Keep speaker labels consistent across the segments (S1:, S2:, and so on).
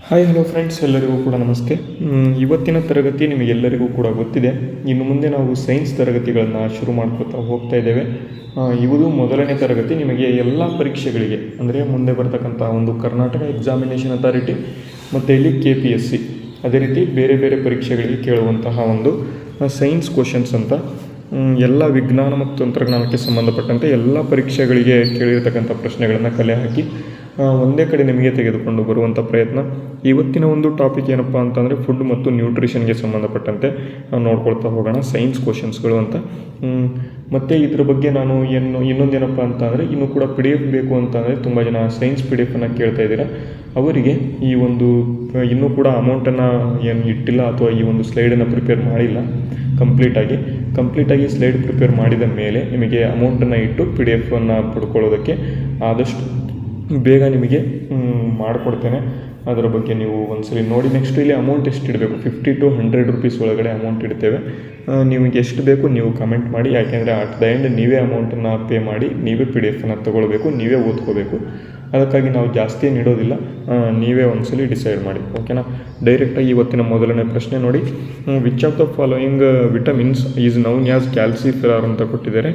S1: Hi hello friends, ಎಲ್ಲರಿಗೂ ಕೂಡ ನಮಸ್ತೆ. ಇವತ್ತಿನ ತರಗತಿ ನಿಮಗೆಲ್ಲರಿಗೂ ಕೂಡ ಗೊತ್ತಿದೆ. ಇನ್ನು ಮುಂದೆ ನಾವು ಸೈನ್ಸ್ ತರಗತಿಗಳನ್ನು ಶುರು ಮಾಡ್ಕೊತಾ ಹೋಗ್ತಾ ಇದ್ದೇವೆ. ಇವುದು ಮೊದಲನೇ ತರಗತಿ. ನಿಮಗೆ ಎಲ್ಲ ಪರೀಕ್ಷೆಗಳಿಗೆ ಅಂದರೆ ಮುಂದೆ ಬರ್ತಕ್ಕಂಥ ಒಂದು ಕರ್ನಾಟಕ ಎಕ್ಸಾಮಿನೇಷನ್ ಅಥಾರಿಟಿ ಮತ್ತು ಇಲ್ಲಿ KPSC, ಅದೇ ರೀತಿ ಬೇರೆ ಬೇರೆ ಪರೀಕ್ಷೆಗಳಿಗೆ ಕೇಳುವಂತಹ ಒಂದು ಸೈನ್ಸ್ ಕ್ವಶನ್ಸ್ ಅಂತ ಎಲ್ಲ ವಿಜ್ಞಾನ ಮತ್ತು ತಂತ್ರಜ್ಞಾನಕ್ಕೆ ಸಂಬಂಧಪಟ್ಟಂತೆ ಎಲ್ಲ ಪರೀಕ್ಷೆಗಳಿಗೆ ಕೇಳಿರ್ತಕ್ಕಂಥ ಪ್ರಶ್ನೆಗಳನ್ನು ಕಲೆ ಹಾಕಿ ಒಂದೇ ಕಡೆ ನಿಮಗೆ ತೆಗೆದುಕೊಂಡು ಬರುವಂಥ ಪ್ರಯತ್ನ. ಇವತ್ತಿನ ಒಂದು ಟಾಪಿಕ್ ಏನಪ್ಪ ಅಂತಂದರೆ ಫುಡ್ ಮತ್ತು ನ್ಯೂಟ್ರಿಷನ್ಗೆ ಸಂಬಂಧಪಟ್ಟಂತೆ ನೋಡ್ಕೊಳ್ತಾ ಹೋಗೋಣ, ಸೈನ್ಸ್ ಕ್ವಶನ್ಸ್ಗಳು ಅಂತ. ಮತ್ತು ಇದ್ರ ಬಗ್ಗೆ ನಾನು ಇನ್ನೊಂದೇನಪ್ಪ ಅಂತಂದರೆ ಇನ್ನೂ ಕೂಡ PDF ಬೇಕು ಅಂತಂದರೆ ತುಂಬ ಜನ ಸೈನ್ಸ್ PDF ಕೇಳ್ತಾ ಇದ್ದೀರಾ. ಅವರಿಗೆ ಈ ಒಂದು ಇನ್ನೂ ಕೂಡ ಅಮೌಂಟನ್ನು ಏನು ಇಟ್ಟಿಲ್ಲ ಅಥವಾ ಈ ಒಂದು ಸ್ಲೈಡನ್ನು ಪ್ರಿಪೇರ್ ಮಾಡಿಲ್ಲ ಕಂಪ್ಲೀಟಾಗಿ ಸ್ಲೈಡ್ ಪ್ರಿಪೇರ್ ಮಾಡಿದ ಮೇಲೆ ನಿಮಗೆ ಅಮೌಂಟನ್ನು ಇಟ್ಟು PDF ಪಡ್ಕೊಳ್ಳೋದಕ್ಕೆ ಆದಷ್ಟು ಬೇಗ ನಿಮಗೆ ಮಾಡಿಕೊಡ್ತೇನೆ. ಅದರ ಬಗ್ಗೆ ನೀವು ಒಂದ್ಸಲಿ ನೋಡಿ. ನೆಕ್ಸ್ಟ್ ಇಲ್ಲಿ ಅಮೌಂಟ್ ಎಷ್ಟು ಇಡಬೇಕು, 50 to 100 rupees ಒಳಗಡೆ ಅಮೌಂಟ್ ಇಡ್ತೇವೆ. ನಿಮಗೆ ಎಷ್ಟು ಬೇಕು ನೀವು ಕಮೆಂಟ್ ಮಾಡಿ, ಯಾಕೆಂದರೆ ಅಟ್ ದ ಎಂಡ್ ನೀವೇ ಅಮೌಂಟನ್ನು ಪೇ ಮಾಡಿ ನೀವೇ PDF ತೊಗೊಳ್ಬೇಕು, ನೀವೇ ಓದ್ಕೋಬೇಕು. ಅದಕ್ಕಾಗಿ ನಾವು ಜಾಸ್ತಿ ಏನು ಇಡೋದಿಲ್ಲ, ನೀವೇ ಒಂದ್ಸಲಿ ಡಿಸೈಡ್ ಮಾಡಿ, ಓಕೆನಾ. ಡೈರೆಕ್ಟಾಗಿ ಇವತ್ತಿನ ಮೊದಲನೇ ಪ್ರಶ್ನೆ ನೋಡಿ. Which of the following vitamins is known as calciferol ಅಂತ ಕೊಟ್ಟಿದ್ದಾರೆ.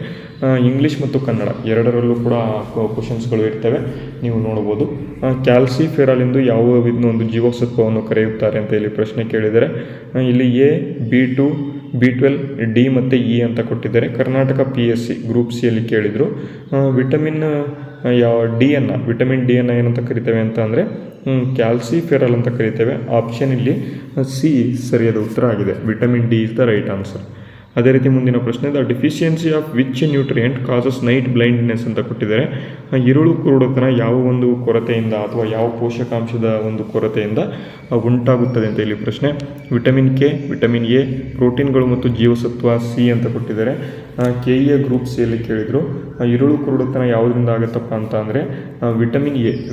S1: ಇಂಗ್ಲೀಷ್ ಮತ್ತು ಕನ್ನಡ ಎರಡರಲ್ಲೂ ಕೂಡ ಕ್ವಶನ್ಸ್ಗಳು ಇರ್ತವೆ, ನೀವು ನೋಡ್ಬೋದು. ಕ್ಯಾಲ್ಸಿಫೆರಾಲ್ ಎಂದು ಯಾವ ಒಂದು ಜೀವಸತ್ವವನ್ನು ಕರೆಯುತ್ತಾರೆ ಅಂತ ಇಲ್ಲಿ ಪ್ರಶ್ನೆ ಕೇಳಿದರೆ ಇಲ್ಲಿ A, B2, B12, D ಮತ್ತು E ಅಂತ ಕೊಟ್ಟಿದ್ದಾರೆ. ಕರ್ನಾಟಕ PSC ಗ್ರೂಪ್ C ಯಲ್ಲಿ ಕೇಳಿದರು. ವಿಟಮಿನ್ D ಏನಂತ ಕರಿತೇವೆ ಅಂತ ಅಂದರೆ ಕ್ಯಾಲ್ಸಿಫೆರಾಲ್ ಅಂತ ಕರಿತೇವೆ. ಆಪ್ಷನ್ ಇಲ್ಲಿ C ಸರಿಯಾದ ಉತ್ತರ ಆಗಿದೆ. Vitamin D is the right answer. ಅದೇ ರೀತಿ ಮುಂದಿನ ಪ್ರಶ್ನೆ, the deficiency of which nutrient causes night blindness ಅಂತ ಕೊಟ್ಟಿದ್ದಾರೆ. ಇರುಳು ಕುರುಡುತನ ಯಾವ ಒಂದು ಕೊರತೆಯಿಂದ ಅಥವಾ ಯಾವ ಪೋಷಕಾಂಶದ ಒಂದು ಕೊರತೆಯಿಂದ ಉಂಟಾಗುತ್ತದೆ ಅಂತ ಇಲ್ಲಿ ಪ್ರಶ್ನೆ. ವಿಟಮಿನ್ K, ವಿಟಮಿನ್ A, ಪ್ರೋಟೀನ್ಗಳು ಮತ್ತು ಜೀವಸತ್ವ C ಅಂತ ಕೊಟ್ಟಿದ್ದಾರೆ. KE ಗ್ರೂಪ್ C ಯಲ್ಲಿ ಕೇಳಿದರು. ಇರುಳು ಕುರುಡುತನ ಯಾವುದರಿಂದ ಆಗುತ್ತಪ್ಪ ಅಂತ ಅಂದರೆ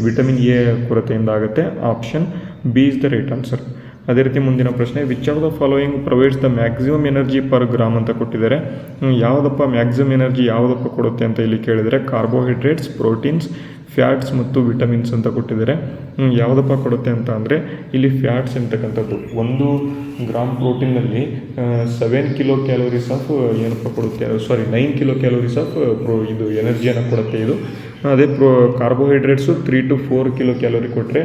S1: ವಿಟಮಿನ್ A ಕೊರತೆಯಿಂದ ಆಗುತ್ತೆ. Option B is the right answer. ಅದೇ ರೀತಿ ಮುಂದಿನ ಪ್ರಶ್ನೆ, which of the following provides the maximum energy per gram ಅಂತ ಕೊಟ್ಟಿದ್ದಾರೆ. ಯಾವುದಪ್ಪ ಮ್ಯಾಕ್ಸಿಮಮ್ ಎನರ್ಜಿ ಯಾವುದಪ್ಪ ಕೊಡುತ್ತೆ ಅಂತ ಇಲ್ಲಿ ಕೇಳಿದರೆ ಕಾರ್ಬೋಹೈಡ್ರೇಟ್ಸ್, ಪ್ರೋಟೀನ್ಸ್, ಫ್ಯಾಟ್ಸ್ ಮತ್ತು ವಿಟಮಿನ್ಸ್ ಅಂತ ಕೊಟ್ಟಿದ್ದಾರೆ. ಯಾವುದಪ್ಪ ಕೊಡುತ್ತೆ ಅಂತ ಅಂದರೆ ಇಲ್ಲಿ ಫ್ಯಾಟ್ಸ್ ಅಂತಕ್ಕಂಥದ್ದು. 1 ಗ್ರಾಮ್ ಪ್ರೋಟೀನಲ್ಲಿ 7 ಕಿಲೋ ಕ್ಯಾಲೋರೀಸ್ ಆಫ್ ಏನಪ್ಪ ಕೊಡುತ್ತೆ, 9 ಕಿಲೋ ಕ್ಯಾಲೋರೀಸ್ ಆಫ್ ಇದು ಎನರ್ಜಿಯನ್ನು ಕೊಡುತ್ತೆ ಇದು. ಅದೇ ಕಾರ್ಬೋಹೈಡ್ರೇಟ್ಸು 3 to 4 ಕಿಲೋ ಕ್ಯಾಲೋರಿ ಕೊಟ್ಟರೆ,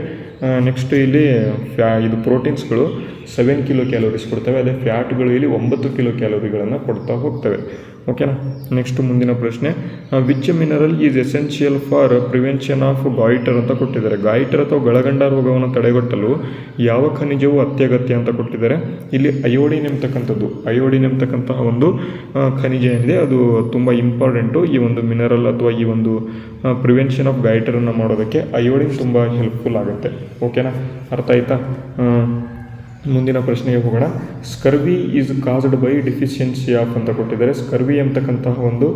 S1: ನೆಕ್ಸ್ಟ್ ಇಲ್ಲಿ ಇದು ಪ್ರೋಟೀನ್ಸ್ಗಳು 7 ಕಿಲೋ ಕ್ಯಾಲೋರೀಸ್ ಕೊಡ್ತವೆ. ಅದೇ ಫ್ಯಾಟ್ಗಳು ಇಲ್ಲಿ 9 ಕಿಲೋ ಕ್ಯಾಲೋರಿಗಳನ್ನು ಕೊಡ್ತಾ ಹೋಗ್ತವೆ, ಓಕೆನಾ. ನೆಕ್ಸ್ಟ್ ಮುಂದಿನ ಪ್ರಶ್ನೆ, which mineral is essential for prevention of goiter ಅಂತ ಕೊಟ್ಟಿದ್ದಾರೆ. ಗಾಯಿಟರ್ ಅಥವಾ ಗಳಗಂಡ ರೋಗವನ್ನು ತಡೆಗಟ್ಟಲು ಯಾವ ಖನಿಜವು ಅತ್ಯಗತ್ಯ ಅಂತ ಕೊಟ್ಟಿದ್ದಾರೆ. ಇಲ್ಲಿ ಅಯೋಡಿನ್ ಎಂಬತಕ್ಕಂತಹ ಒಂದು ಖನಿಜ ಏನಿದೆ ಅದು ತುಂಬ ಇಂಪಾರ್ಟೆಂಟು. ಈ ಒಂದು ಮಿನರಲ್ ಅಥವಾ ಈ ಒಂದು ಪ್ರಿವೆನ್ಷನ್ ಆಫ್ ಗಾಯಿಟರನ್ನು ಮಾಡೋದಕ್ಕೆ ಅಯೋಡಿನ್ ತುಂಬ ಹೆಲ್ಪ್ಫುಲ್ ಆಗುತ್ತೆ, ಓಕೆನಾ. ಅರ್ಥ ಆಯ್ತಾ. ಮುಂದಿನ ಪ್ರಶ್ನೆಗೆ ಹೋಗೋಣ. Scurvy is caused by deficiency of ಅಂತ ಕೊಟ್ಟಿದ್ದಾರೆ. ಸ್ಕರ್ವಿ ಎಂಬತಕ್ಕಂತಹ ಒಂದು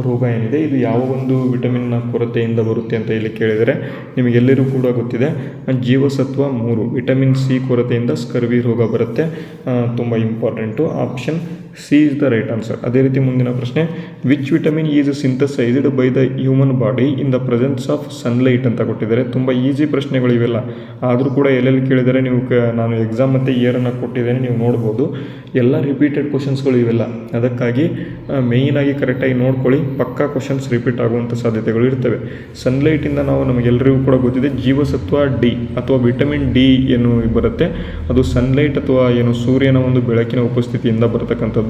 S1: ರೋಗ ಏನಿದೆ ಇದು ಯಾವ ಒಂದು ವಿಟಮಿನ್ನ ಕೊರತೆಯಿಂದ ಬರುತ್ತೆ ಅಂತ ಇಲ್ಲಿ ಕೇಳಿದರೆ ನಿಮಗೆಲ್ಲರೂ ಕೂಡ ಗೊತ್ತಿದೆ, ಜೀವಸತ್ವ 3 ವಿಟಮಿನ್ C ಕೊರತೆಯಿಂದ ಸ್ಕರ್ವಿ ರೋಗ ಬರುತ್ತೆ. ತುಂಬ important. Option C is the right answer. ಅದೇ ರೀತಿ ಮುಂದಿನ ಪ್ರಶ್ನೆ, which vitamin is synthesised by the human body in the presence of sunlight ಅಂತ ಕೊಟ್ಟಿದ್ದಾರೆ. ತುಂಬ ಈಸಿ ಪ್ರಶ್ನೆಗಳು ಇವೆಲ್ಲ, ಆದರೂ ಕೂಡ ಎಲ್ಲೆಲ್ಲಿ ಕೇಳಿದರೆ ನೀವು ನಾನು ಎಕ್ಸಾಮ್ ಮತ್ತು ಇಯರನ್ನು ಕೊಟ್ಟಿದ್ದೇನೆ, ನೀವು ನೋಡ್ಬೋದು. ಎಲ್ಲ ರಿಪೀಟೆಡ್ ಕ್ವಶನ್ಸ್ಗಳು ಇವೆಲ್ಲ, ಅದಕ್ಕಾಗಿ ಮೇಯ್ನಾಗಿ ಕರೆಕ್ಟಾಗಿ ನೋಡ್ಕೊಳ್ಳಿ. ಪಕ್ಕಾ ಕ್ವಶನ್ಸ್ ರಿಪೀಟ್ ಆಗುವಂಥ ಸಾಧ್ಯತೆಗಳು ಇರ್ತವೆ. ಸನ್ಲೈಟಿಂದ ನಮಗೆಲ್ಲರಿಗೂ ಕೂಡ ಗೊತ್ತಿದೆ ಜೀವಸತ್ವ D ಅಥವಾ ವಿಟಮಿನ್ D ಏನು ಬರುತ್ತೆ, ಅದು ಸನ್ಲೈಟ್ ಅಥವಾ ಏನು ಸೂರ್ಯನ ಒಂದು ಬೆಳಕಿನ ಉಪಸ್ಥಿತಿಯಿಂದ ಬರತಕ್ಕಂಥದ್ದು.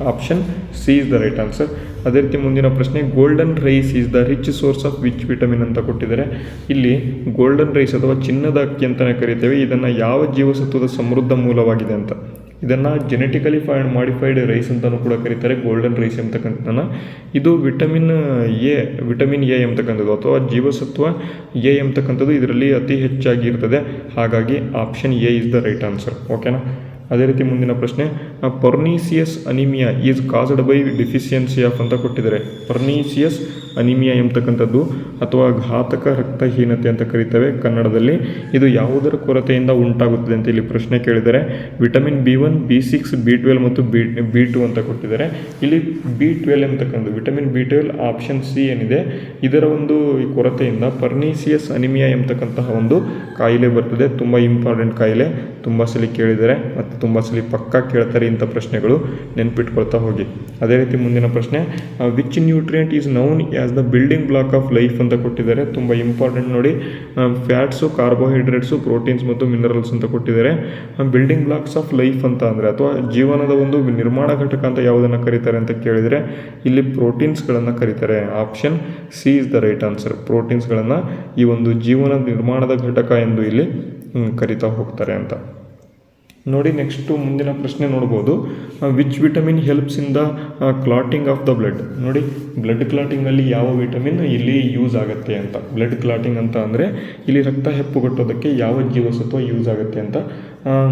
S1: Option C is the right answer. ಅದೇ ರೀತಿ ಮುಂದಿನ ಪ್ರಶ್ನೆ, golden rice is the rich source of which vitamin ಅಂತ ಕೊಟ್ಟಿದ್ದಾರೆ. ಇಲ್ಲಿ ಗೋಲ್ಡನ್ ರೈಸ್ ಅಥವಾ ಚಿನ್ನದ ಅಕ್ಕಿ ಅಂತಲೇ ಕರಿತೇವೆ. ಇದನ್ನು ಯಾವ ಜೀವಸತ್ವದ ಸಮೃದ್ಧ ಮೂಲವಾಗಿದೆ ಅಂತ, ಇದನ್ನು ಜೆನೆಟಿಕಲಿ ಮಾಡಿಫೈಡ್ ರೈಸ್ ಅಂತಲೂ ಕೂಡ ಕರೀತಾರೆ, ಗೋಲ್ಡನ್ ರೈಸ್ ಎಂಬತಕ್ಕಂಥದ್ದನ್ನು. ಇದು ವಿಟಮಿನ್ A ಎಂಬತಕ್ಕಂಥದ್ದು ಅಥವಾ ಜೀವಸತ್ವ A ಎಂಬತಕ್ಕಂಥದ್ದು ಇದರಲ್ಲಿ ಅತಿ ಹೆಚ್ಚಾಗಿ ಇರ್ತದೆ. ಹಾಗಾಗಿ option A is the right answer, ಓಕೆನಾ. ಅದೇ ರೀತಿ ಮುಂದಿನ ಪ್ರಶ್ನೆ, pernicious anaemia is caused by deficiency of ಅಂತ ಕೊಟ್ಟಿದ್ದಾರೆ. ಪರ್ನೀಸಿಯಸ್ ಅನಿಮಿಯಾ ಎಂಬತಕ್ಕಂಥದ್ದು ಅಥವಾ ಘಾತಕ ರಕ್ತಹೀನತೆ ಅಂತ ಕರೀತೇವೆ ಕನ್ನಡದಲ್ಲಿ. ಇದು ಯಾವುದರ ಕೊರತೆಯಿಂದ ಉಂಟಾಗುತ್ತದೆ ಅಂತ ಇಲ್ಲಿ ಪ್ರಶ್ನೆ ಕೇಳಿದರೆ ವಿಟಮಿನ್ B1, B6, B12 ಮತ್ತು B2 ಅಂತ ಕೊಟ್ಟಿದ್ದಾರೆ. ಇಲ್ಲಿ B12 ಎಂಬತಕ್ಕಂಥದ್ದು ವಿಟಮಿನ್ B12 ಆಪ್ಷನ್ ಸಿ ಏನಿದೆ ಇದರ ಒಂದು ಕೊರತೆಯಿಂದ ಪರ್ನೀಸಿಯಸ್ ಅನಿಮಿಯಾ ಎಂಬತಕ್ಕಂತಹ ಒಂದು ಕಾಯಿಲೆ ಬರ್ತದೆ. ತುಂಬ ಇಂಪಾರ್ಟೆಂಟ್ ಕಾಯಿಲೆ, ತುಂಬ ಸಲ ಕೇಳಿದ್ದಾರೆ ಮತ್ತು ತುಂಬ ಸಲ ಪಕ್ಕಾ ಕೇಳ್ತಾರೆ ಇಂಥ ಪ್ರಶ್ನೆಗಳು, ನೆನ್ಪಿಟ್ಕೊಳ್ತಾ ಹೋಗಿ. ಅದೇ ರೀತಿ ಮುಂದಿನ ಪ್ರಶ್ನೆ, which nutrient is known as the building block of life ಅಂತ ಕೊಟ್ಟಿದ್ದಾರೆ. ತುಂಬ ಇಂಪಾರ್ಟೆಂಟ್ ನೋಡಿ, ಫ್ಯಾಟ್ಸು, ಕಾರ್ಬೋಹೈಡ್ರೇಟ್ಸು, ಪ್ರೋಟೀನ್ಸ್ ಮತ್ತು ಮಿನರಲ್ಸ್ ಅಂತ ಕೊಟ್ಟಿದ್ದಾರೆ. ಬಿಲ್ಡಿಂಗ್ ಬ್ಲಾಕ್ಸ್ ಆಫ್ ಲೈಫ್ ಅಂತ ಅಂದರೆ ಅಥವಾ ಜೀವನದ ಒಂದು ನಿರ್ಮಾಣ ಘಟಕ ಅಂತ ಯಾವುದನ್ನು ಕರೀತಾರೆ ಅಂತ ಕೇಳಿದರೆ ಇಲ್ಲಿ ಪ್ರೋಟೀನ್ಸ್ಗಳನ್ನು ಕರೀತಾರೆ. Option C is the right answer. ಪ್ರೋಟೀನ್ಸ್ಗಳನ್ನು ಈ ಒಂದು ಜೀವನದ ನಿರ್ಮಾಣದ ಘಟಕ ಎಂದು ಇಲ್ಲಿ ಕರಿತಾ ಹೋಗ್ತಾರೆ ಅಂತ ನೋಡಿ. ನೆಕ್ಸ್ಟು ಮುಂದಿನ ಪ್ರಶ್ನೆ ನೋಡ್ಬೋದು, which vitamin helps in the clotting of the blood. ನೋಡಿ, ಬ್ಲಡ್ ಕ್ಲಾಟಿಂಗಲ್ಲಿ ಯಾವ ವಿಟಮಿನ್ ಇಲ್ಲಿ ಯೂಸ್ ಆಗುತ್ತೆ ಅಂತ. ಬ್ಲಡ್ ಕ್ಲಾಟಿಂಗ್ ಅಂತ ಅಂದರೆ ಇಲ್ಲಿ ರಕ್ತ ಹೆಪ್ಪುಗಟ್ಟೋದಕ್ಕೆ ಯಾವ ಜೀವಸತ್ವ ಯೂಸ್ ಆಗುತ್ತೆ ಅಂತ.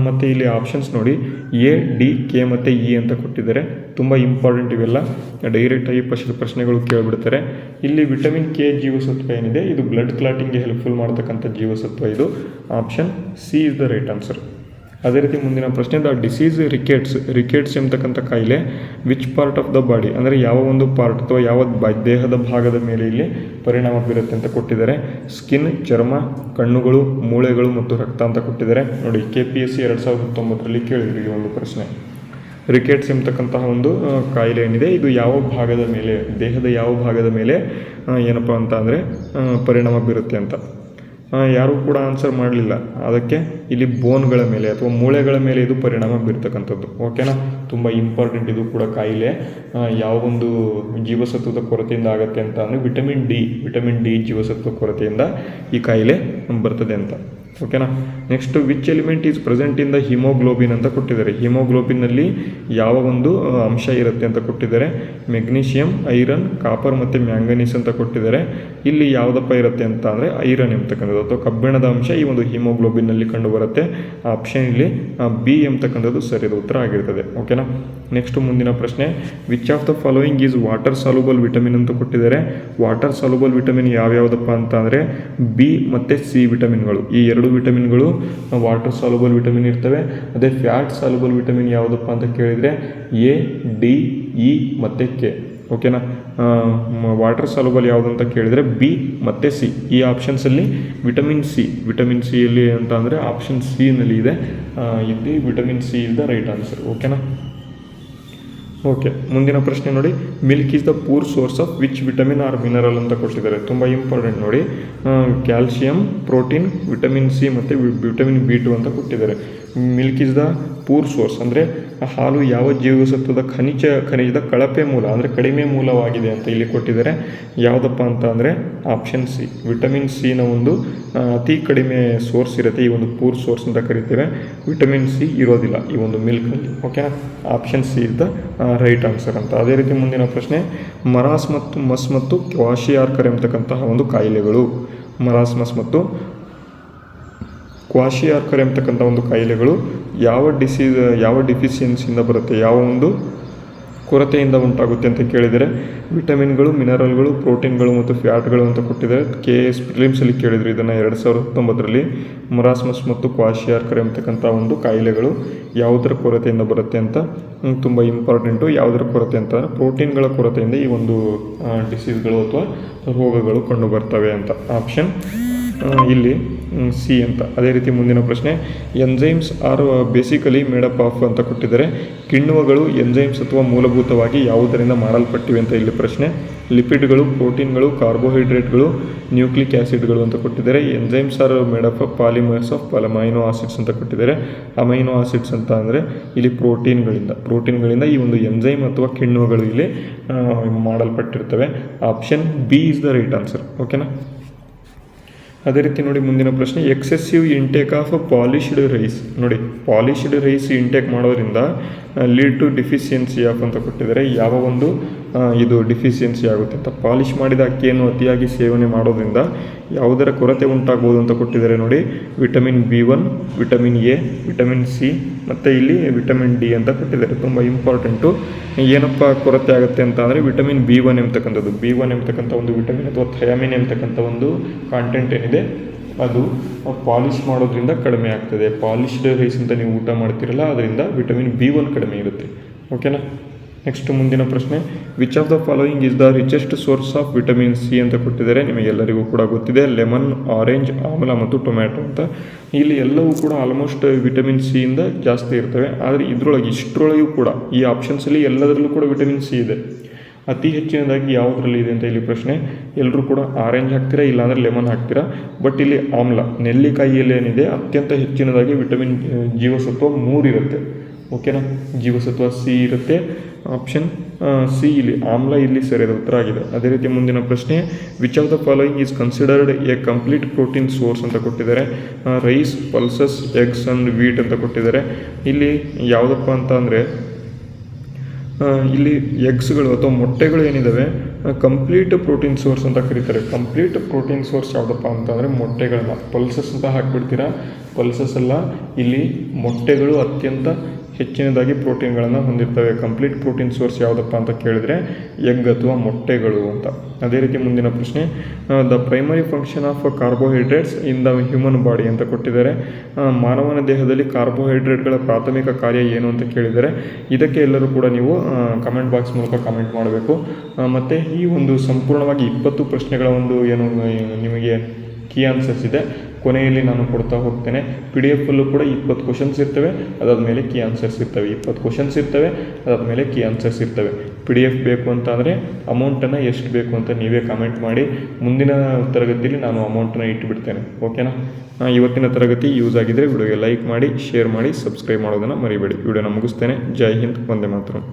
S1: ಮತ್ತು ಇಲ್ಲಿ ಆಪ್ಷನ್ಸ್ ನೋಡಿ, ಎ, ಡಿ, ಕೆ ಮತ್ತು ಇ ಅಂತ ಕೊಟ್ಟಿದ್ದಾರೆ. ತುಂಬ ಇಂಪಾರ್ಟೆಂಟ್ ಇವೆಲ್ಲ, ಡೈರೆಕ್ಟಾಗಿ ಪ್ರಶ್ನೆಗಳು ಕೇಳಿಬಿಡ್ತಾರೆ. ಇಲ್ಲಿ ವಿಟಮಿನ್ ಕೆ ಜೀವಸತ್ವ ಏನಿದೆ ಇದು ಬ್ಲಡ್ ಕ್ಲಾಟಿಂಗ್ಗೆ ಹೆಲ್ಪ್ಫುಲ್ ಮಾಡ್ತಕ್ಕಂಥ ಜೀವಸತ್ವ. ಇದು option C is the right answer. ಅದೇ ರೀತಿ ಮುಂದಿನ ಪ್ರಶ್ನೆ, ದ ಡಿಸೀಸ್ ರಿಕೆಟ್ಸ್ ಎಂಬತಕ್ಕಂಥ ಕಾಯಿಲೆ which part of the body ಅಂದರೆ ಯಾವ ಒಂದು ಪಾರ್ಟ್ ಅಥವಾ ಯಾವ ದೇಹದ ಭಾಗದ ಮೇಲೆ ಇಲ್ಲಿ ಪರಿಣಾಮ ಬೀರುತ್ತೆ ಅಂತ ಕೊಟ್ಟಿದ್ದಾರೆ. ಸ್ಕಿನ್, ಚರ್ಮ, ಕಣ್ಣುಗಳು, ಮೂಳೆಗಳು ಮತ್ತು ರಕ್ತ ಅಂತ ಕೊಟ್ಟಿದ್ದಾರೆ. ನೋಡಿ, KPSC 2019ರಲ್ಲಿ ಕೇಳಿದ್ರು ಈ ಒಂದು ಪ್ರಶ್ನೆ. ರಿಕೆಟ್ಸ್ ಎಂಬತಕ್ಕಂತಹ ಒಂದು ಕಾಯಿಲೆ ಏನಿದೆ ಇದು ಯಾವ ಭಾಗದ ಮೇಲೆ, ದೇಹದ ಯಾವ ಭಾಗದ ಮೇಲೆ ಏನಪ್ಪ ಅಂತ ಅಂದರೆ ಪರಿಣಾಮ ಬೀರುತ್ತೆ ಅಂತ ಯಾರೂ ಕೂಡ ಆನ್ಸರ್ ಮಾಡಲಿಲ್ಲ. ಅದಕ್ಕೆ ಇಲ್ಲಿ ಬೋನ್ಗಳ ಮೇಲೆ ಅಥವಾ ಮೂಳೆಗಳ ಮೇಲೆ ಇದು ಪರಿಣಾಮ ಬೀರ್ತಕ್ಕಂಥದ್ದು. ಓಕೆನಾ, ತುಂಬ ಇಂಪಾರ್ಟೆಂಟ್ ಇದು ಕೂಡ ಕಾಯಿಲೆ. ಯಾವ ಒಂದು ಜೀವಸತ್ವದ ಕೊರತೆಯಿಂದ ಆಗುತ್ತೆ ಅಂತ ಅಂದರೆ ವಿಟಮಿನ್ ಡಿ ಜೀವಸತ್ವ ಕೊರತೆಯಿಂದ ಈ ಕಾಯಿಲೆ ಬರ್ತದೆ ಅಂತ. ಓಕೆನಾ. Next, which element is present in the haemoglobin ಅಂತ ಕೊಟ್ಟಿದ್ದಾರೆ. ಹಿಮೋಗ್ಲೋಬಿನ್ನಲ್ಲಿ ಯಾವ ಒಂದು ಅಂಶ ಇರುತ್ತೆ ಅಂತ ಕೊಟ್ಟಿದ್ದಾರೆ. ಮೆಗ್ನೀಷಿಯಮ್, ಐರನ್, ಕಾಪರ್ ಮತ್ತು ಮ್ಯಾಂಗನೀಸ್ ಅಂತ ಕೊಟ್ಟಿದ್ದಾರೆ. ಇಲ್ಲಿ ಯಾವುದಪ್ಪ ಇರುತ್ತೆ ಅಂತ ಅಂದರೆ ಐರನ್ ಎಂಬತಕ್ಕಂಥದ್ದು ಅಥವಾ ಕಬ್ಬಿಣದ ಅಂಶ ಈ ಒಂದು ಹಿಮೋಗ್ಲೋಬಿನ್ನಲ್ಲಿ ಕಂಡು ಬರುತ್ತೆ. ಆಪ್ಷನ್ ಇಲ್ಲಿ ಬಿ ಎಂಬತಕ್ಕಂಥದ್ದು ಸರಿಯಾದ ಉತ್ತರ ಆಗಿರ್ತದೆ. ಓಕೆನಾ. ನೆಕ್ಸ್ಟ್ ಮುಂದಿನ ಪ್ರಶ್ನೆ, which of the following is water soluble vitamin ಅಂತ ಕೊಟ್ಟಿದ್ದಾರೆ. ವಾಟರ್ ಸಾಲ್ಯುಬಲ್ ವಿಟಮಿನ್ ಯಾವ್ಯಾವುದಪ್ಪ ಅಂತ ಅಂದರೆ ಬಿ ಮತ್ತು ಸಿ ವಿಟಮಿನ್ಗಳು. ಈ ಎರಡು ವಿಟಮಿನ್ಗಳು ವಾಟರ್ ಸಾಲ್ಯುಬಲ್ ವಿಟಮಿನ್ ಇರ್ತವೆ. ಅದೇ ಫ್ಯಾಟ್ ಸಾಲ್ಯುಬಲ್ ವಿಟಮಿನ್ ಯಾವುದಪ್ಪ ಅಂತ ಕೇಳಿದರೆ ಎ, ಡಿ, ಇ ಮತ್ತು ಕೆ. ಓಕೆನಾ. ವಾಟರ್ ಸಾಲ್ಯುಬಲ್ ಯಾವುದು ಅಂತ ಕೇಳಿದರೆ ಬಿ ಮತ್ತು ಸಿ. ಈ ಆಪ್ಷನ್ಸಲ್ಲಿ ವಿಟಮಿನ್ ಸಿಯಲ್ಲಿ ಅಂತ ಅಂದರೆ ಆಪ್ಷನ್ ಸಿನಲ್ಲಿ ಇದೆ. ಇಲ್ಲಿ vitamin C is the right answer. ಓಕೆನಾ. ಓಕೆ, ಮುಂದಿನ ಪ್ರಶ್ನೆ ನೋಡಿ, milk is the poor source of which vitamin or mineral ಅಂತ ಕೊಟ್ಟಿದ್ದಾರೆ. ತುಂಬ ಇಂಪಾರ್ಟೆಂಟ್ ನೋಡಿ, ಕ್ಯಾಲ್ಸಿಯಂ, ಪ್ರೋಟೀನ್, ವಿಟಮಿನ್ ಸಿ ಮತ್ತು ವಿಟಮಿನ್ B2 ಅಂತ ಕೊಟ್ಟಿದ್ದಾರೆ. Milk is the poor source ಅಂದರೆ ಹಾಲು ಯಾವ ಜೀವಸತ್ವದ ಖನಿಜದ ಕಳಪೆ ಮೂಲ ಅಂದರೆ ಕಡಿಮೆ ಮೂಲವಾಗಿದೆ ಅಂತ ಇಲ್ಲಿ ಕೊಟ್ಟಿದ್ದಾರೆ. ಯಾವುದಪ್ಪ ಅಂತ ಅಂದರೆ ಆಪ್ಷನ್ ಸಿ. ವಿಟಮಿನ್ ಸಿನ ಒಂದು ಅತಿ ಕಡಿಮೆ ಸೋರ್ಸ್ ಇರುತ್ತೆ, ಈ ಒಂದು ಪೂರ್ ಸೋರ್ಸ್ ಅಂತ ಕರಿತೇವೆ. ವಿಟಮಿನ್ ಸಿ ಇರೋದಿಲ್ಲ ಈ ಒಂದು ಮಿಲ್ಕಲ್ಲಿ. ಓಕೆನಾ. Option C is the right answer ಅಂತ. ಅದೇ ರೀತಿ ಮುಂದಿನ ಪ್ರಶ್ನೆ, ಮರಾಸ್ಮಸ್ ಮತ್ತು ಕ್ವಾಶಿಯಾರ್ಕರ್ ಎಂಬತಕ್ಕಂತಹ ಒಂದು ಕಾಯಿಲೆಗಳು. ಮರಾಸ್ಮಸ್ ಮತ್ತು ಕ್ವಾಶಿಯಾರ್ಕರ್ ಎಂಬತಕ್ಕಂಥ ಒಂದು ಕಾಯಿಲೆಗಳು ಯಾವ ಡಿಫಿಷಿಯನ್ಸಿಯಿಂದ ಬರುತ್ತೆ, ಯಾವ ಒಂದು ಕೊರತೆಯಿಂದ ಉಂಟಾಗುತ್ತೆ ಅಂತ ಕೇಳಿದರೆ ವಿಟಮಿನ್ಗಳು, ಮಿನರಲ್ಗಳು, ಪ್ರೋಟೀನ್ಗಳು ಮತ್ತು ಫ್ಯಾಟ್ಗಳು ಅಂತ ಕೊಟ್ಟಿದ್ದಾರೆ. KS ಪ್ರಿಲಿಮ್ಸಲ್ಲಿ ಕೇಳಿದರು ಇದನ್ನು 2019ರಲ್ಲಿ. ಮರಾಸ್ಮಸ್ ಮತ್ತು ಕ್ವಾಶಿಯಾರ್ಕರ್ ಎಂಬತಕ್ಕಂಥ ಒಂದು ಕಾಯಿಲೆಗಳು ಯಾವುದರ ಕೊರತೆಯಿಂದ ಬರುತ್ತೆ ಅಂತ ತುಂಬ ಇಂಪಾರ್ಟೆಂಟು. ಯಾವುದರ ಕೊರತೆ ಅಂತ ಅಂದರೆ ಪ್ರೋಟೀನ್ಗಳ ಕೊರತೆಯಿಂದ ಈ ಒಂದು ಡಿಸೀಸ್ಗಳು ಅಥವಾ ರೋಗಗಳು ಕಂಡು ಬರ್ತವೆ ಅಂತ. ಆಪ್ಷನ್ ಇಲ್ಲಿ ಸಿ ಅಂತ. ಅದೇ ರೀತಿ ಮುಂದಿನ ಪ್ರಶ್ನೆ, enzymes are basically made up of ಅಂತ ಕೊಟ್ಟಿದ್ದಾರೆ. ಕಿಣ್ವಗಳು ಎನ್ಸೈಮ್ಸ್ ಅಥವಾ ಮೂಲಭೂತವಾಗಿ ಯಾವುದರಿಂದ ಮಾಡಲ್ಪಟ್ಟಿವೆ ಅಂತ ಇಲ್ಲಿ ಪ್ರಶ್ನೆ. ಲಿಪಿಡ್ಗಳು, ಪ್ರೋಟೀನ್ಗಳು, ಕಾರ್ಬೋಹೈಡ್ರೇಟ್ಗಳು, ನ್ಯೂಕ್ಲಿಕ್ ಆ್ಯಸಿಡ್ಗಳು ಅಂತ ಕೊಟ್ಟಿದ್ದಾರೆ. Enzymes are made up of polymers of amino acids ಅಂತ ಕೊಟ್ಟಿದ್ದಾರೆ. ಅಮೈನೋ ಆಸಿಡ್ಸ್ ಅಂತ ಅಂದರೆ ಇಲ್ಲಿ ಪ್ರೋಟೀನ್ಗಳಿಂದ ಈ ಒಂದು ಎನ್ಸೈಮ್ ಅಥವಾ ಕಿಣ್ವಗಳು ಇಲ್ಲಿ ಮಾಡಲ್ಪಟ್ಟಿರ್ತವೆ. Option B is the right answer. ಓಕೆನಾ. ಅದೇ ರೀತಿ ನೋಡಿ ಮುಂದಿನ ಪ್ರಶ್ನೆ, excessive intake of polished rice. ನೋಡಿ, ಪಾಲಿಶ್ಡ್ ರೈಸ್ ಇಂಟೇಕ್ ಮಾಡೋದ್ರಿಂದ ಲೀಡ್ ಟು ಡಿಫಿಷಿಯನ್ಸಿ ಆಫ್ ಅಂತ ಕೊಟ್ಟಿದ್ದಾರೆ. ಯಾವ ಒಂದು ಇದು ಡಿಫಿಷಿಯನ್ಸಿ ಆಗುತ್ತೆ ಅಂತ. ಪಾಲಿಷ್ ಮಾಡಿದ ಅಕ್ಕಿಯನ್ನು ಅತಿಯಾಗಿ ಸೇವನೆ ಮಾಡೋದ್ರಿಂದ ಯಾವುದರ ಕೊರತೆ ಉಂಟಾಗ್ಬೋದು ಅಂತ ಕೊಟ್ಟಿದ್ದಾರೆ ನೋಡಿ. Vitamin B1, vitamin A, vitamin C ಮತ್ತು ಇಲ್ಲಿ ವಿಟಮಿನ್ ಡಿ ಅಂತ ಕೊಟ್ಟಿದ್ದಾರೆ. ತುಂಬ ಇಂಪಾರ್ಟೆಂಟು. ಏನಪ್ಪ ಕೊರತೆ ಆಗುತ್ತೆ ಅಂತ ಅಂದರೆ ವಿಟಮಿನ್ B1 ಎಂಬತಕ್ಕಂಥದ್ದು. B1 ಎಂಬತಕ್ಕಂಥ ಒಂದು ವಿಟಮಿನ್ ಅಥವಾ ಥಯಾಮಿನ್ ಎಂಬತಕ್ಕಂಥ ಒಂದು ಕಾಂಟೆಂಟ್ ಏನಿದೆ ಅದು ಪಾಲಿಷ್ ಮಾಡೋದ್ರಿಂದ ಕಡಿಮೆ ಆಗ್ತದೆ. ಪಾಲಿಶ್ಡ್ ರೈಸ್ ಅಂತ ನೀವು ಊಟ ಮಾಡ್ತಿರಲ್ಲ, ಅದರಿಂದ ವಿಟಮಿನ್ B1 ಕಡಿಮೆ ಇರುತ್ತೆ. ಓಕೆನಾ. ನೆಕ್ಸ್ಟ್ ಮುಂದಿನ ಪ್ರಶ್ನೆ, which of the following is the richest source of vitamin C ಅಂತ ಕೊಟ್ಟಿದ್ದಾರೆ. ನಿಮಗೆಲ್ಲರಿಗೂ ಕೂಡ ಗೊತ್ತಿದೆ, ಲೆಮನ್, ಆರೆಂಜ್, ಆಮ್ಲ ಮತ್ತು ಟೊಮ್ಯಾಟೊ ಅಂತ. ಇಲ್ಲಿ ಎಲ್ಲವೂ ಕೂಡ ಆಲ್ಮೋಸ್ಟ್ ವಿಟಮಿನ್ ಸಿಯಿಂದ ಜಾಸ್ತಿ ಇರ್ತವೆ. ಆದರೆ ಇಷ್ಟರೊಳಗೂ ಕೂಡ ಈ ಆಪ್ಷನ್ಸಲ್ಲಿ ಎಲ್ಲದರಲ್ಲೂ ಕೂಡ ವಿಟಮಿನ್ ಸಿ ಇದೆ. ಅತಿ ಹೆಚ್ಚಿನದಾಗಿ ಯಾವುದರಲ್ಲಿ ಇದೆ ಅಂತ ಇಲ್ಲಿ ಪ್ರಶ್ನೆ. ಎಲ್ಲರೂ ಕೂಡ ಆರೆಂಜ್ ಹಾಕ್ತೀರಾ, ಇಲ್ಲಾಂದರೆ ಲೆಮನ್ ಹಾಕ್ತೀರಾ. ಬಟ್ ಇಲ್ಲಿ ಆಮ್ಲ, ನೆಲ್ಲಿಕಾಯಿಯಲ್ಲಿ ಏನಿದೆ ಅತ್ಯಂತ ಹೆಚ್ಚಿನದಾಗಿ ವಿಟಮಿನ್ ಜೀವಸತ್ವ 3 ಇರುತ್ತೆ. ಓಕೆನಾ. ಜೀವಸತ್ವ ಸಿ ಇರುತ್ತೆ. ಆಪ್ಷನ್ ಸಿ ಇಲ್ಲಿ ಆಮ್ಲ ಇಲ್ಲಿ ಸರಿಯಾದ ಉತ್ತರ ಆಗಿದೆ. ಅದೇ ರೀತಿ ಮುಂದಿನ ಪ್ರಶ್ನೆ, which of the following is considered a complete protein source ಅಂತ ಕೊಟ್ಟಿದ್ದಾರೆ. Rice, pulses, eggs and wheat ಅಂತ ಕೊಟ್ಟಿದ್ದಾರೆ. ಇಲ್ಲಿ ಯಾವುದಪ್ಪ ಅಂತ ಅಂದರೆ ಇಲ್ಲಿ ಎಗ್ಸ್ಗಳು ಅಥವಾ ಮೊಟ್ಟೆಗಳು ಏನಿದ್ದಾವೆ ಕಂಪ್ಲೀಟ್ ಪ್ರೋಟೀನ್ ಸೋರ್ಸ್ ಅಂತ ಕರೀತಾರೆ. ಕಂಪ್ಲೀಟ್ ಪ್ರೋಟೀನ್ ಸೋರ್ಸ್ ಯಾವುದಪ್ಪ ಅಂತಂದರೆ ಮೊಟ್ಟೆಗಳನ್ನ. ಪಲ್ಸಸ್ ಅಂತ ಹಾಕಿಬಿಡ್ತೀರಾ, ಪಲ್ಸಸ್ ಅಲ್ಲ, ಇಲ್ಲಿ ಮೊಟ್ಟೆಗಳು ಅತ್ಯಂತ ಹೆಚ್ಚಿನದಾಗಿ ಪ್ರೋಟೀನ್ಗಳನ್ನು ಹೊಂದಿರ್ತವೆ. ಕಂಪ್ಲೀಟ್ ಪ್ರೋಟೀನ್ ಸೋರ್ಸ್ ಯಾವುದಪ್ಪ ಅಂತ ಕೇಳಿದರೆ ಎಗ್ ಅಥವಾ ಮೊಟ್ಟೆಗಳು ಅಂತ. ಅದೇ ರೀತಿ ಮುಂದಿನ ಪ್ರಶ್ನೆ, the primary function of carbohydrates in the human body ಅಂತ ಕೊಟ್ಟಿದ್ದಾರೆ. ಮಾನವನ ದೇಹದಲ್ಲಿ ಕಾರ್ಬೋಹೈಡ್ರೇಟ್ಗಳ ಪ್ರಾಥಮಿಕ ಕಾರ್ಯ ಏನು ಅಂತ ಕೇಳಿದ್ದಾರೆ. ಇದಕ್ಕೆ ಎಲ್ಲರೂ ಕೂಡ ನೀವು ಕಮೆಂಟ್ ಬಾಕ್ಸ್ ಮೂಲಕ ಕಮೆಂಟ್ ಮಾಡಬೇಕು. ಮತ್ತು ಈ ಒಂದು ಸಂಪೂರ್ಣವಾಗಿ 20 ಪ್ರಶ್ನೆಗಳ ಒಂದು ಏನು ನಿಮಗೆ ಕೀ ಆನ್ಸರ್ಸ್ ಇದೆ, ಕೊನೆಯಲ್ಲಿ ನಾನು ಕೊಡ್ತಾ ಹೋಗ್ತೇನೆ. PDF ಅಲ್ಲೂ ಕೂಡ 20 ಕ್ವಶನ್ಸ್ ಇರ್ತವೆ, ಅದಾದಮೇಲೆ ಕೀ ಆನ್ಸರ್ಸ್ ಇರ್ತವೆ. 20 ಕ್ವಶನ್ಸ್ ಇರ್ತವೆ, ಅದಾದಮೇಲೆ ಕೀ ಆನ್ಸರ್ಸ್ ಇರ್ತವೆ. PDF ಬೇಕು ಅಂತ ಅಂದರೆ ಅಮೌಂಟನ್ನು ಎಷ್ಟು ಬೇಕು ಅಂತ ನೀವೇ ಕಮೆಂಟ್ ಮಾಡಿ. ಮುಂದಿನ ತರಗತಿಯಲ್ಲಿ ನಾನು ಅಮೌಂಟನ್ನು ಇಟ್ಟುಬಿಡ್ತೇನೆ. ಓಕೆನಾ. ಇವತ್ತಿನ ತರಗತಿ ಯೂಸ್ ಆಗಿದ್ದರೆ ವಿಡಿಯೋಗೆ ಲೈಕ್ ಮಾಡಿ, ಶೇರ್ ಮಾಡಿ, ಸಬ್ಸ್ಕ್ರೈಬ್ ಮಾಡೋದನ್ನು ಮರಿಬೇಡಿ. ವಿಡಿಯೋನ ಮುಗಿಸ್ತೇನೆ. ಜೈ ಹಿಂದ್, ವಂದೇ ಮಾತರಂ.